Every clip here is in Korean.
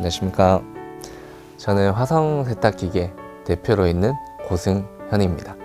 안녕하십니까. 저는 화성 세탁기계 대표로 있는 고승현입니다.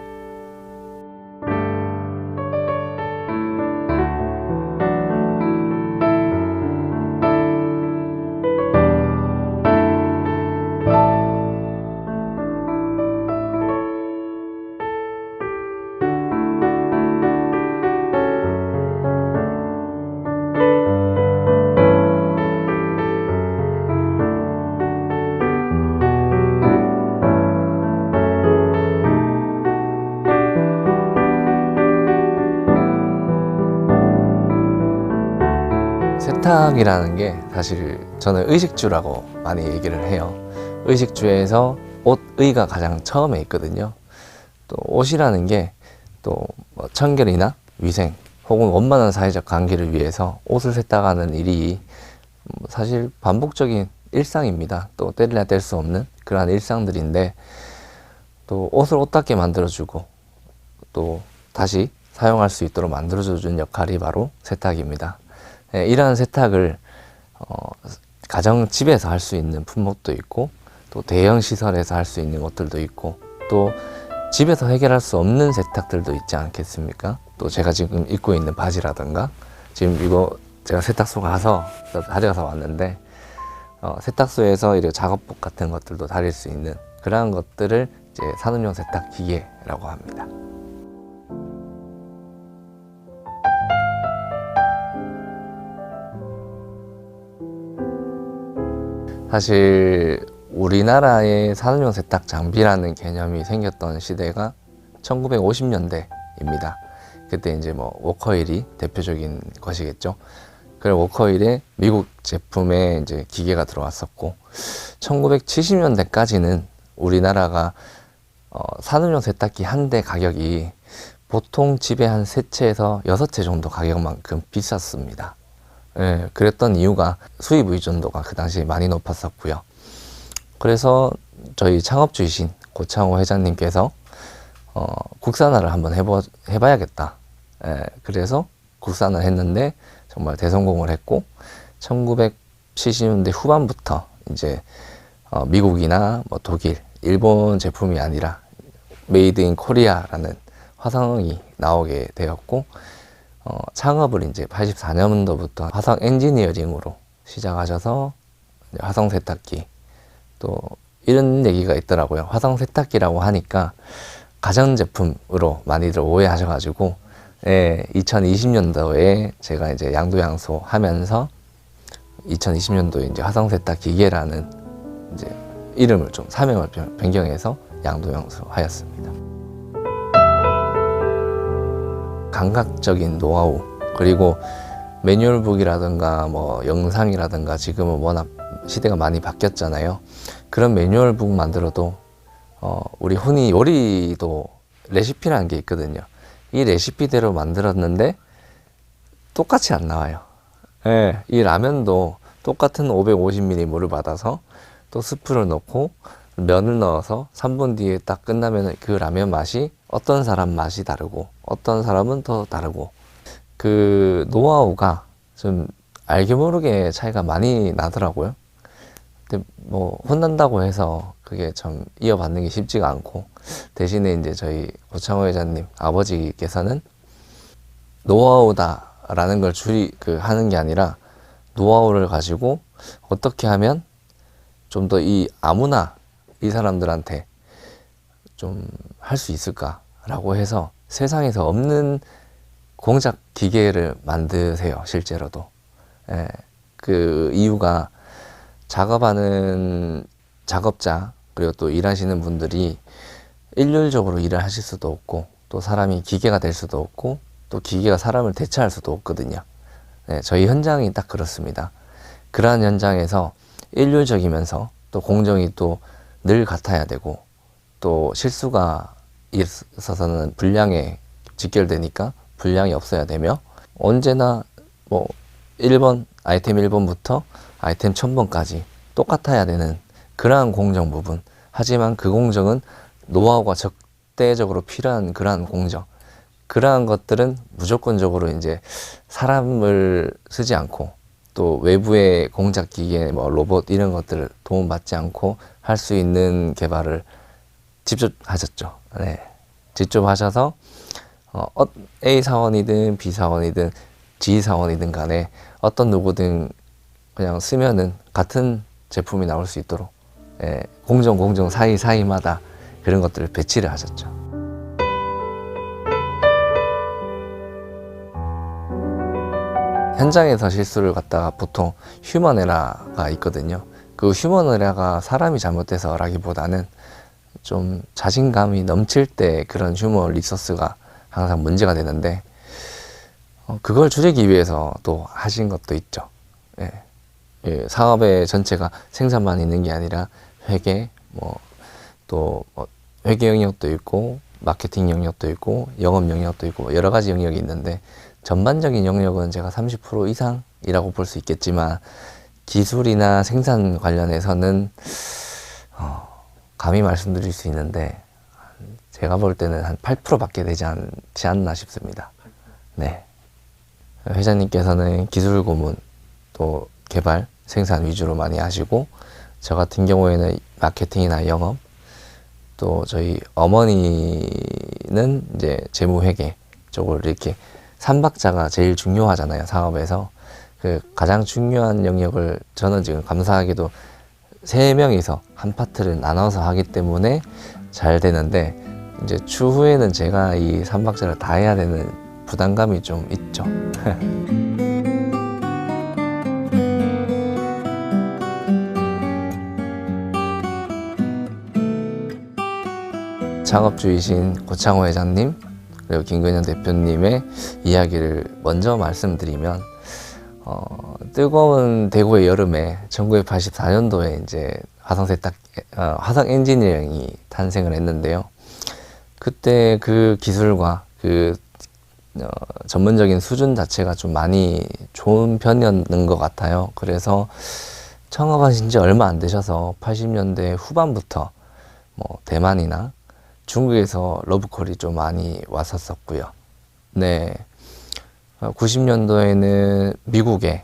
세탁이라는 게 사실 저는 의식주라고 많이 얘기를 해요. 의식주에서 옷의가 가장 처음에 있거든요. 또 옷이라는 게 또 뭐 청결이나 위생 혹은 원만한 사회적 관계를 위해서 옷을 세탁하는 일이 사실 반복적인 일상입니다. 또 때려야 뗄 수 없는 그러한 일상들인데, 또 옷을 옷답게 만들어주고 또 다시 사용할 수 있도록 만들어주는 역할이 바로 세탁입니다. 이러한 세탁을 가정 집에서 할 수 있는 품목도 있고, 또 대형 시설에서 할 수 있는 것들도 있고, 또 집에서 해결할 수 없는 세탁들도 있지 않겠습니까? 또 제가 지금 입고 있는 바지라든가, 지금 이거 제가 세탁소 가서 가져가서 왔는데, 세탁소에서 이렇게 작업복 같은 것들도 다릴 수 있는 그러한 것들을 이제 산업용 세탁 기계라고 합니다. 사실 우리나라의 산업용 세탁 장비라는 개념이 생겼던 시대가 1950년대입니다. 그때 이제 뭐 워커힐이 대표적인 것이겠죠. 그래 워커힐에 미국 제품의 이제 기계가 들어왔었고, 1970년대까지는 우리나라가 산업용 세탁기 한 대 가격이 보통 집에 한 3채에서 6채 정도 가격만큼 비쌌습니다. 예, 그랬던 이유가 수입 의존도가 그 당시에 많이 높았었고요. 그래서 저희 창업주이신 고창호 회장님께서 국산화를 한번 해봐야겠다. 예, 그래서 국산화를 했는데 정말 대성공을 했고, 1970년대 후반부터 이제 미국이나 뭐 독일, 일본 제품이 아니라 메이드 인 코리아라는 화성이 나오게 되었고, 창업을 이제 84년도부터 화성 엔지니어링으로 시작하셔서 화성 세탁기, 또 이런 얘기가 있더라고요. 화성 세탁기라고 하니까 가전제품으로 많이들 오해하셔가지고, 2020년도에 제가 이제 양도양소 하면서 2020년도에 이제 화성 세탁 기계라는 이제 이름을 좀 사명을 변경해서 양도양소 하였습니다. 감각적인 노하우, 그리고 매뉴얼북이라든가 뭐 영상이라든가, 지금은 워낙 시대가 많이 바뀌었잖아요. 그런 매뉴얼북 만들어도 우리 흔히 요리도 레시피라는 게 있거든요. 이 레시피대로 만들었는데 똑같이 안 나와요. 이 라면도 똑같은 550ml 물을 받아서 또 스프를 넣고 면을 넣어서 3분 뒤에 딱 끝나면 그 라면 맛이 어떤 사람 맛이 다르고 어떤 사람은 더 다르고, 그 노하우가 좀 알게 모르게 차이가 많이 나더라고요. 근데 뭐 혼난다고 해서 그게 참 이어받는 게 쉽지가 않고, 대신에 이제 저희 고창호 회장님 아버지께서는 노하우다라는 걸 하는 게 아니라, 노하우를 가지고 어떻게 하면 좀 더 아무나 이 사람들한테 좀 할 수 있을까라고 해서 세상에서 없는 공작 기계를 만드세요, 실제로도. 그 이유가 작업하는 작업자, 그리고 또 일하시는 분들이 일률적으로 일을 하실 수도 없고, 또 사람이 기계가 될 수도 없고, 또 기계가 사람을 대체할 수도 없거든요. 저희 현장이 딱 그렇습니다. 그러한 현장에서 일률적이면서 또 공정이 또 늘 같아야 되고, 또 실수가 있어서는 불량에 직결되니까 불량이 없어야 되며, 언제나 뭐 1번 아이템 1번부터 아이템 1000번까지 똑같아야 되는 그러한 공정 부분. 하지만 그 공정은 노하우가 적대적으로 필요한 그러한 공정, 그러한 것들은 무조건적으로 이제 사람을 쓰지 않고 또 외부의 공작 기계, 뭐 로봇 이런 것들을 도움받지 않고 할 수 있는 개발을 직접 하셨죠. 네. 직접 하셔서 A 사원이든 B 사원이든 G 사원이든 간에 어떤 누구든 그냥 쓰면은 같은 제품이 나올 수 있도록 공정 사이마다 그런 것들을 배치를 하셨죠. 현장에서 실수를 갖다가 보통 휴먼 에러가 있거든요. 그 휴먼 에러가 사람이 잘못돼서라기보다는 좀 자신감이 넘칠 때 그런 휴먼 리소스가 항상 문제가 되는데 그걸 줄이기 위해서 또 하신 것도 있죠. 사업의 전체가 생산만 있는 게 아니라 회계, 회계 영역도 있고 마케팅 영역도 있고 영업 영역도 있고 여러 가지 영역이 있는데 전반적인 영역은 제가 30% 이상이라고 볼 수 있겠지만 기술이나 생산 관련해서는 감히 말씀드릴 수 있는데 제가 볼 때는 한 8%밖에 되지 않지 않나 싶습니다. 네. 회장님께서는 기술 고문, 또 개발, 생산 위주로 많이 하시고 저 같은 경우에는 마케팅이나 영업, 또 저희 어머니는 이제 재무회계 쪽으로 이렇게 삼박자가 제일 중요하잖아요, 사업에서. 그 가장 중요한 영역을 저는 지금 감사하게도 3명이서 한 파트를 나눠서 하기 때문에 잘 되는데 이제 추후에는 제가 이 삼박자를 다 해야 되는 부담감이 좀 있죠. 창업주이신 고창호 회장님 그리고 김근현 대표님의 이야기를 먼저 말씀드리면 뜨거운 대구의 여름에 1984년도에 이제 화성 엔지니어링이 탄생을 했는데요. 그때 그 기술과 그 전문적인 수준 자체가 좀 많이 좋은 편이었는 것 같아요. 그래서 창업하신 지 얼마 안 되셔서 80년대 후반부터 뭐 대만이나 중국에서 러브콜이 좀 많이 왔었었고요. 네. 90년도에는 미국에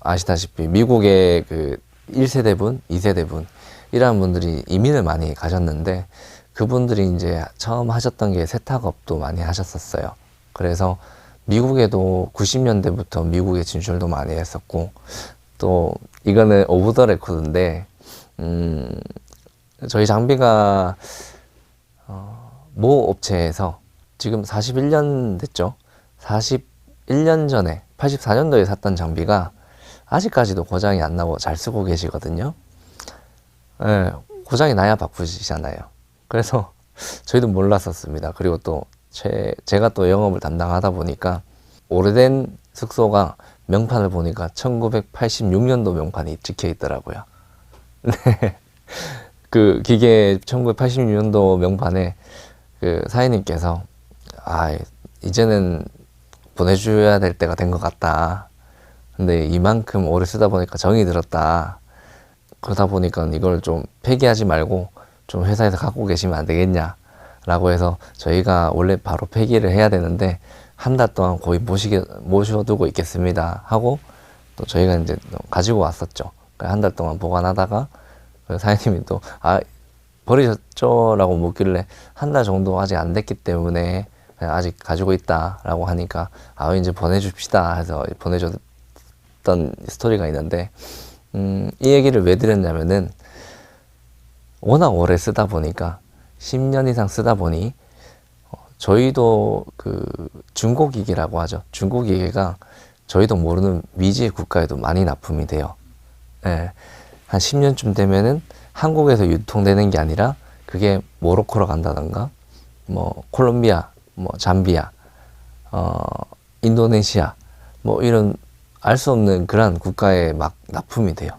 아시다시피 미국의 그 1세대분, 2세대분 이런 분들이 이민을 많이 가셨는데 그분들이 이제 처음 하셨던 게 세탁업도 많이 하셨었어요. 그래서 미국에도 90년대부터 미국에 진출도 많이 했었고 또 이거는 오브 더 레코드인데 저희 장비가 모 업체에서 지금 41년 됐죠. 41년 전에 84년도에 샀던 장비가 아직까지도 고장이 안 나고 잘 쓰고 계시거든요. 네, 고장이 나야 바쁘시잖아요. 그래서 저희도 몰랐었습니다. 그리고 또 제가 또 영업을 담당하다 보니까 오래된 숙소가 명판을 보니까 1986년도 명판이 찍혀 있더라고요. 네. 그 기계 1986년도 명판에 그 사장님께서 이제는 보내줘야 될 때가 된 것 같다. 근데 이만큼 오래 쓰다 보니까 정이 들었다. 그러다 보니까 이걸 좀 폐기하지 말고 좀 회사에서 갖고 계시면 안 되겠냐 라고 해서 저희가 원래 바로 폐기를 해야 되는데 한 달 동안 거의 모셔두고 있겠습니다 하고 또 저희가 이제 가지고 왔었죠. 한 달 동안 보관하다가 사장님이 또 버리셨죠? 라고 묻길래 한 달 정도 아직 안 됐기 때문에 아직 가지고 있다 라고 하니까 이제 보내줍시다 해서 보내줬던 스토리가 있는데 이 얘기를 왜 드렸냐면은 워낙 오래 쓰다 보니까 10년 이상 쓰다 보니 저희도 그 중고기계라고 하죠. 중고기계가 저희도 모르는 미지의 국가에도 많이 납품이 돼요. 네. 한 10년쯤 되면은 한국에서 유통되는 게 아니라 그게 모로코로 간다던가 뭐 콜롬비아, 뭐 잠비아, 인도네시아 뭐 이런 알 수 없는 그런 국가에 막 납품이 돼요.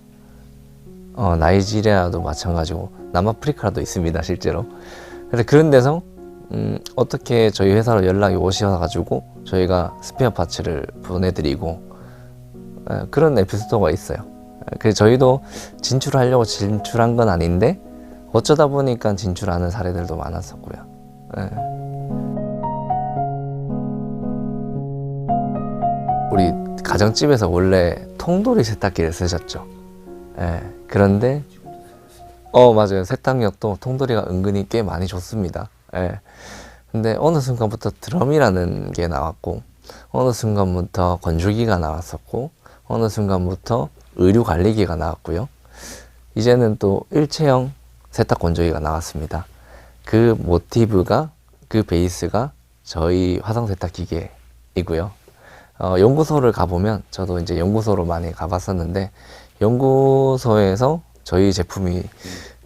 나이지리아도 마찬가지고 남아프리카도 있습니다, 실제로. 그래서 그런 데서 어떻게 저희 회사로 연락이 오셔가지고 저희가 스페어 파츠를 보내드리고 그런 에피소드가 있어요. 그래서 저희도 진출하려고 진출한 건 아닌데 어쩌다 보니까 진출하는 사례들도 많았었고요. 우리 가정집에서 원래 통돌이 세탁기를 쓰셨죠. 예, 그런데 맞아요. 세탁력도 통돌이가 은근히 꽤 많이 좋습니다. 예. 근데 어느 순간부터 드럼이라는 게 나왔고, 어느 순간부터 건조기가 나왔었고, 어느 순간부터 의류 관리기가 나왔고요. 이제는 또 일체형 세탁 건조기가 나왔습니다. 그 모티브가, 그 베이스가 저희 화성 세탁 기계이고요. 연구소를 가보면, 저도 이제 연구소로 많이 가봤었는데, 연구소에서 저희 제품이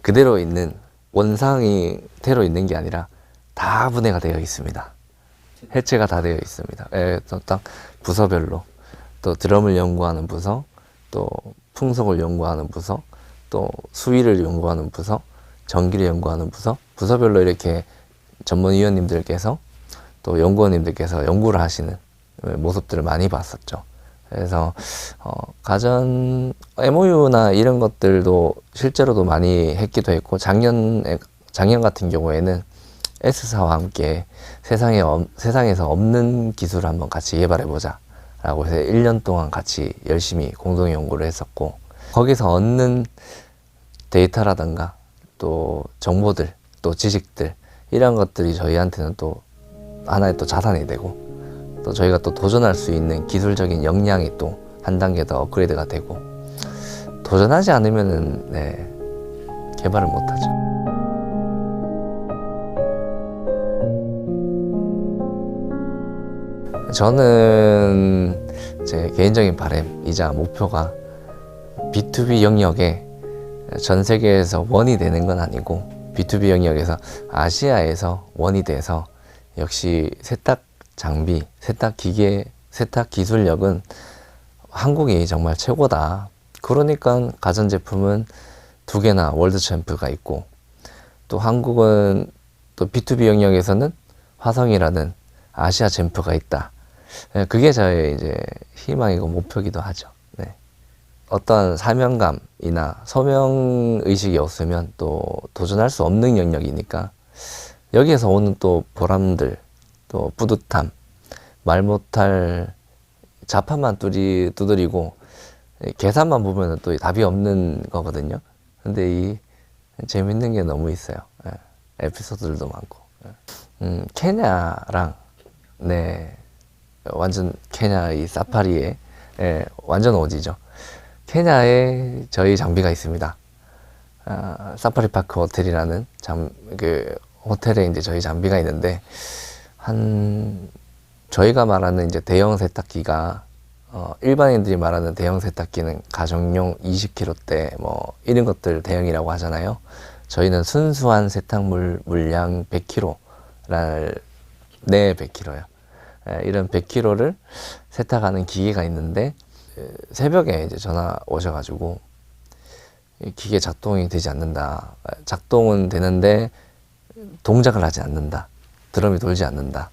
그대로 있는, 원상이 그대로 있는 게 아니라 다 분해가 되어 있습니다. 해체가 다 되어 있습니다. 예, 딱 부서별로. 또 드럼을 연구하는 부서, 또 풍속을 연구하는 부서, 또 수위를 연구하는 부서, 전기를 연구하는 부서, 부서별로 이렇게 전문위원님들께서 또 연구원님들께서 연구를 하시는 모습들을 많이 봤었죠. 그래서 가전 MOU나 이런 것들도 실제로도 많이 했기도 했고, 작년 같은 경우에는 S사와 함께 세상에서 없는 기술을 한번 같이 개발해보자 라고 해서 1년 동안 같이 열심히 공동 연구를 했었고, 거기서 얻는 데이터라든가 또 정보들, 또 지식들, 이런 것들이 저희한테는 또 하나의 또 자산이 되고, 또 저희가 또 도전할 수 있는 기술적인 역량이 또 한 단계 더 업그레이드가 되고, 도전하지 않으면은 개발을 못하죠. 저는 제 개인적인 바람이자 목표가 B2B 영역에 전 세계에서 원이 되는 건 아니고, B2B 영역에서 아시아에서 원이 돼서 역시 세탁 장비, 세탁 기계, 세탁 기술력은 한국이 정말 최고다. 그러니까 가전제품은 2개나 월드 챔프가 있고, 또 한국은 또 B2B 영역에서는 화성이라는 아시아 챔프가 있다. 그게 저의 이제 희망이고 목표기도 하죠. 네. 어떤 사명감이나 소명의식이 없으면 또 도전할 수 없는 영역이니까, 여기에서 오는 또 보람들, 또 뿌듯함, 말 못할 자판만 두드리고 계산만 보면 또 답이 없는 거거든요. 근데 이 재밌는 게 너무 있어요. 에피소드들도 많고. 케냐랑 완전 케냐 이 사파리에 완전 오지죠. 케냐에 저희 장비가 있습니다. 사파리 파크 호텔이라는 그 호텔에 이제 저희 장비가 있는데, 저희가 말하는 이제 대형 세탁기가 일반인들이 말하는 대형 세탁기는 가정용 20kg대 뭐 이런 것들 대형이라고 하잖아요. 저희는 순수한 세탁물 물량 100kg를 100kg요. 이런 100kg를 세탁하는 기계가 있는데, 새벽에 이제 전화 오셔가지고 기계 작동이 되지 않는다. 작동은 되는데 동작을 하지 않는다. 드럼이 돌지 않는다.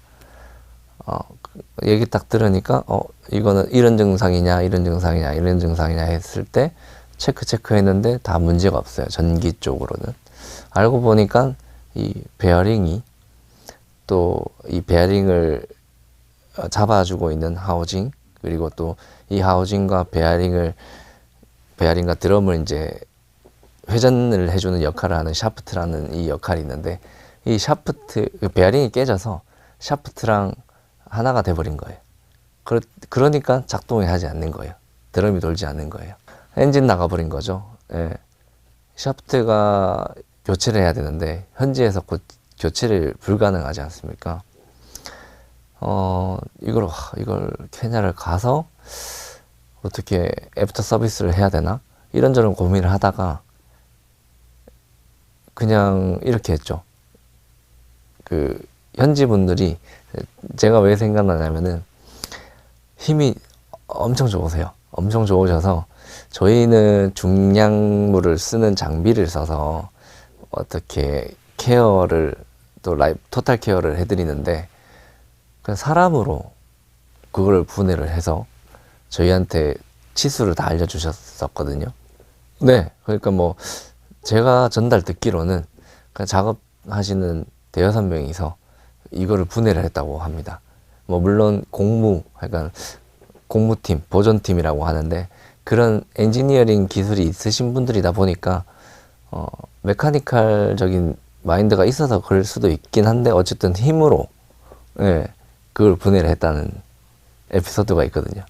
얘기 딱 들으니까 이거는 이런 증상이냐 이런 증상이냐 이런 증상이냐 했을 때 체크했는데 다 문제가 없어요. 전기 쪽으로는. 알고 보니까 이 베어링이, 또 이 베어링을 잡아주고 있는 하우징, 그리고 또 이 하우징과 베어링과 드럼을 이제 회전을 해주는 역할을 하는 샤프트라는 이 역할이 있는데, 이 샤프트, 베어링이 깨져서 샤프트랑 하나가 돼버린 거예요. 그러니까 작동이 하지 않는 거예요. 드럼이 돌지 않는 거예요. 엔진 나가버린 거죠. 샤프트가 교체를 해야 되는데 현지에서 교체를 불가능하지 않습니까? 이걸 케냐를 가서 어떻게 애프터 서비스를 해야 되나? 이런저런 고민을 하다가 그냥 이렇게 했죠. 그 현지 분들이, 제가 왜 생각나냐면은 힘이 엄청 좋으세요. 엄청 좋으셔서 저희는 중량물을 쓰는 장비를 써서 어떻게 케어를, 또 토탈 케어를 해드리는데, 그냥 사람으로 그걸 분해를 해서 저희한테 치수를 다 알려주셨었거든요. 네, 그러니까 뭐 제가 전달 듣기로는 그냥 작업하시는 대여섯 명이서 이거를 분해를 했다고 합니다. 뭐 물론 공무, 그러니까 공무팀, 보존팀이라고 하는데 그런 엔지니어링 기술이 있으신 분들이다 보니까 메카니컬적인 마인드가 있어서 그럴 수도 있긴 한데 어쨌든 힘으로 예, 그걸 분해를 했다는 에피소드가 있거든요.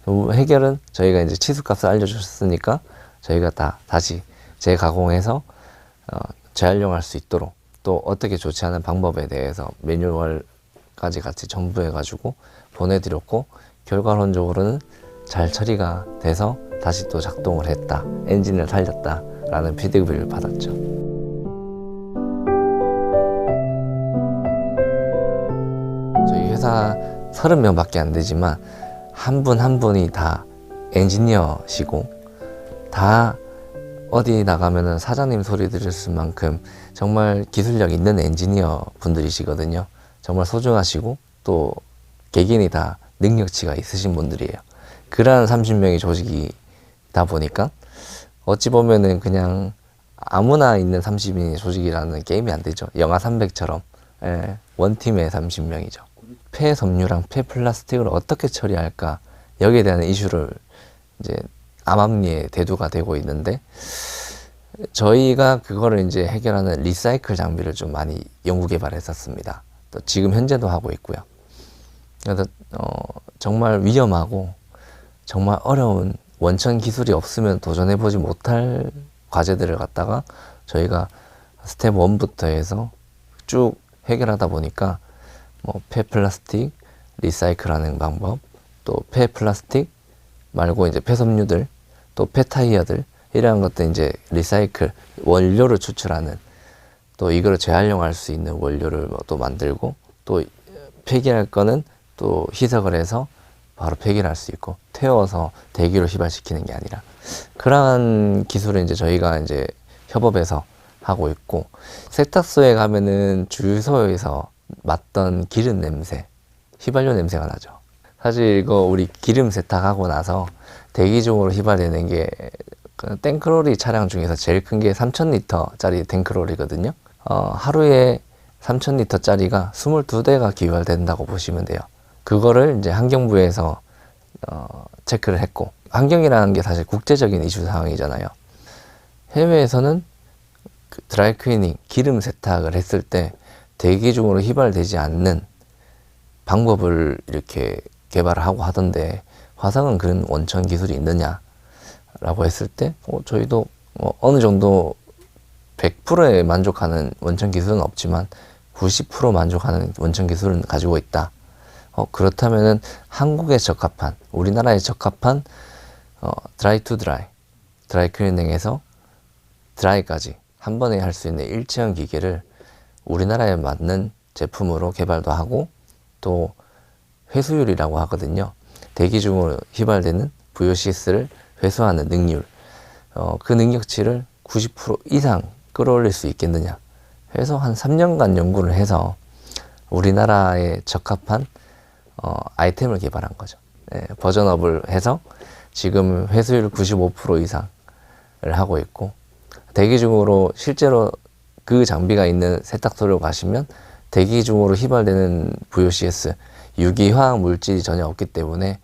해결은 저희가 이제 치수값을 알려주셨으니까 저희가 다시 재가공해서 재활용할 수 있도록 또 어떻게 조치하는 방법에 대해서 매뉴얼까지 같이 첨부해가지고 보내드렸고 결과론적으로는 잘 처리가 돼서 다시 또 작동을 했다, 엔진을 살렸다 라는 피드백을 받았죠. 저희 회사 30명밖에 안 되지만 한 분 한 분이 다 엔지니어시고 다 어디 나가면은 사장님 소리 들을 만큼 정말 기술력 있는 엔지니어 분들이시거든요. 정말 소중하시고 또 개개인이 다 능력치가 있으신 분들이에요. 그러한 30명의 조직이다 보니까 어찌 보면은 그냥 아무나 있는 30인의 조직이라는 게임이 안 되죠. 영하 300처럼 예, 원팀의 30명이죠. 폐섬유랑 폐플라스틱을 어떻게 처리할까 여기에 대한 이슈를 이제 암암리에 대두가 되고 있는데 저희가 그거를 이제 해결하는 리사이클 장비를 좀 많이 연구 개발했었습니다. 또 지금 현재도 하고 있고요. 그래서 정말 위험하고 정말 어려운 원천 기술이 없으면 도전해보지 못할 과제들을 갖다가 저희가 스텝 1부터 해서 쭉 해결하다 보니까 뭐 폐플라스틱 리사이클하는 방법, 또 폐플라스틱 말고 이제 폐섬유들, 또 폐타이어들 이러한 것들 이제 리사이클 원료를 추출하는 또 이거를 재활용할 수 있는 원료를 또 만들고 또 폐기할 거는 또 희석을 해서 바로 폐기를 할 수 있고 태워서 대기로 휘발시키는 게 아니라 그러한 기술을 이제 저희가 이제 협업해서 하고 있고 세탁소에 가면은 주유소에서 맡던 기름 냄새, 휘발유 냄새가 나죠. 사실 이거 우리 기름 세탁하고 나서 대기 중으로 휘발되는 게 탱크로리 차량 중에서 제일 큰 게 3000리터짜리 탱크로리거든요. 하루에 3000리터짜리가 22대가 기발된다고 보시면 돼요. 그거를 이제 환경부에서 체크를 했고 환경이라는 게 사실 국제적인 이슈 사항이잖아요. 해외에서는 그 드라이클리닝, 기름 세탁을 했을 때 대기 중으로 휘발되지 않는 방법을 이렇게 개발을 하고 하던데 화성은 그런 원천 기술이 있느냐라고 했을 때 저희도 어느 정도 100%에 만족하는 원천 기술은 없지만 90% 만족하는 원천 기술은 가지고 있다. 그렇다면은 한국에 적합한, 우리나라에 적합한 드라이 투 드라이, 드라이 클리닝에서 드라이까지 한 번에 할 수 있는 일체형 기계를 우리나라에 맞는 제품으로 개발도 하고 또 회수율이라고 하거든요. 대기 중으로 휘발되는 VOCs를 회수하는 능률, 그 능력치를 90% 이상 끌어올릴 수 있겠느냐 해서 한 3년간 연구를 해서 우리나라에 적합한 아이템을 개발한 거죠. 버전업을 해서 지금 회수율 95% 이상을 하고 있고 대기 중으로 실제로 그 장비가 있는 세탁소를 가시면 대기 중으로 휘발되는 VOCs 유기화학 물질이 전혀 없기 때문에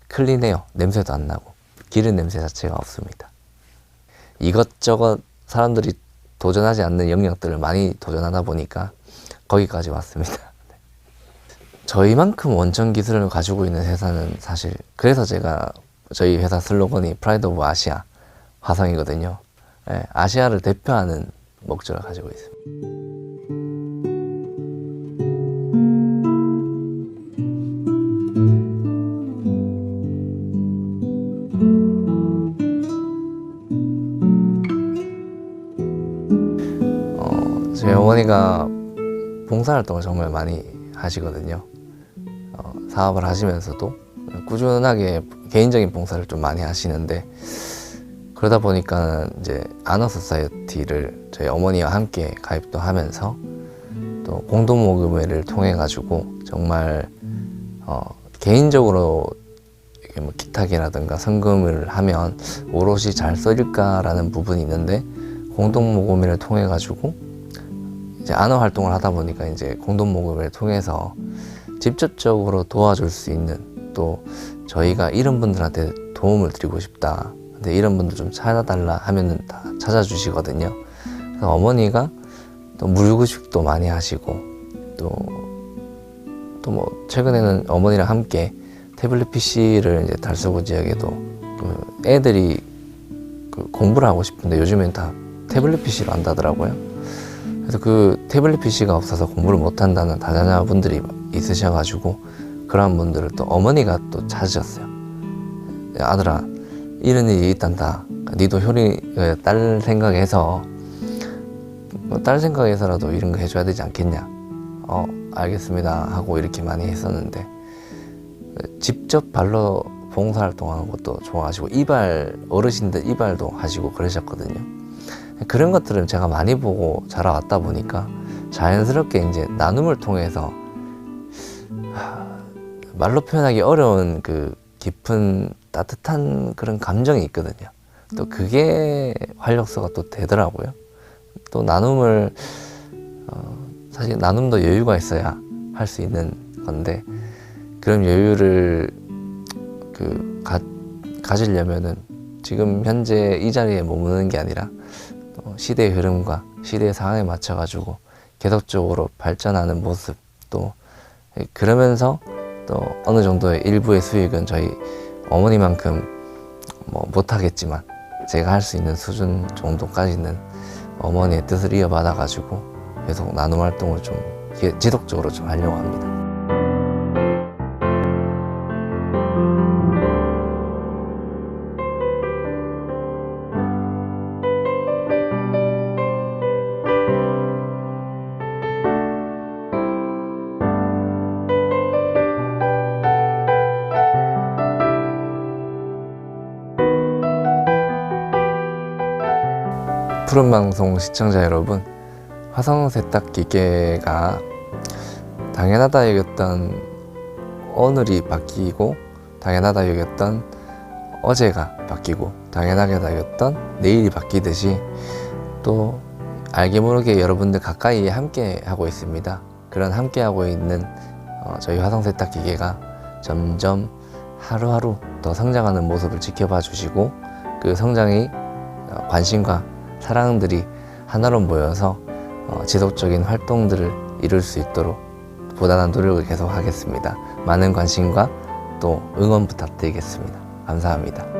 클린해요. 냄새도 안 나고 기름 냄새 자체가 없습니다. 이것저것 사람들이 도전하지 않는 영역들을 많이 도전하다 보니까 거기까지 왔습니다. 저희만큼 원천 기술을 가지고 있는 회사는 사실 그래서 제가 저희 회사 슬로건이 프라이드 오브 아시아 화성이거든요. 아시아를 대표하는 목적을 가지고 있습니다. 저희 어머니가 봉사활동을 정말 많이 하시거든요. 사업을 하시면서도 꾸준하게 개인적인 봉사를 좀 많이 하시는데 그러다 보니까 이제 아너 소사이어티를 저희 어머니와 함께 가입도 하면서 또 공동 모금회를 통해 가지고 정말 개인적으로 뭐 기탁이라든가 성금을 하면 오롯이 잘 써질까라는 부분이 있는데 공동 모금회를 통해 가지고 이제 아너 활동을 하다 보니까 이제 공동 모금회를 통해서 직접적으로 도와줄 수 있는 또 저희가 이런 분들한테 도움을 드리고 싶다. 근데 이런 분들 좀 찾아달라 하면은 다 찾아주시거든요. 그래서 어머니가 또 물구식도 많이 하시고 또 뭐 최근에는 어머니랑 함께 태블릿 PC를 이제 달서구 지역에도 그 애들이 그 공부를 하고 싶은데 요즘엔 다 태블릿 PC로 한다더라고요. 그래서 그 태블릿 PC가 없어서 공부를 못 한다는 다자녀분들이 있으셔가지고 그런 분들을 또 어머니가 또 찾으셨어요. 아들아, 이런 일이 있단다. 니도 효리 딸 생각해서 딸 생각해서라도 이런 거 해줘야 되지 않겠냐. 알겠습니다 하고 이렇게 많이 했었는데 직접 발로 봉사활동하는 것도 좋아하시고 어르신들 이발도 하시고 그러셨거든요. 그런 것들은 제가 많이 보고 자라왔다 보니까 자연스럽게 이제 나눔을 통해서 말로 표현하기 어려운 그 깊은 따뜻한 그런 감정이 있거든요. 또 그게 활력소가 또 되더라고요. 또 나눔을 사실 나눔도 여유가 있어야 할 수 있는 건데 그런 여유를 가지려면은 지금 현재 이 자리에 머무는 게 아니라 시대의 흐름과 시대의 상황에 맞춰 가지고 계속적으로 발전하는 모습, 또 그러면서 또 어느 정도의 일부의 수익은 저희 어머니만큼 뭐 못하겠지만 제가 할 수 있는 수준 정도까지는 어머니의 뜻을 이어받아 가지고 계속 나눔 활동을 좀 지속적으로 좀 하려고 합니다. 푸른방송 시청자 여러분, 화성 세탁 기계가 당연하다 여겼던 오늘이 바뀌고 당연하다 여겼던 어제가 바뀌고 당연하게 여겼던 내일이 바뀌듯이 또 알게 모르게 여러분들 가까이 함께 하고 있습니다. 그런 함께 하고 있는 저희 화성 세탁 기계가 점점 하루하루 더 성장하는 모습을 지켜봐 주시고 그 성장의 관심과 사랑들이 하나로 모여서 지속적인 활동들을 이룰 수 있도록 부단한 노력을 계속 하겠습니다. 많은 관심과 또 응원 부탁드리겠습니다. 감사합니다.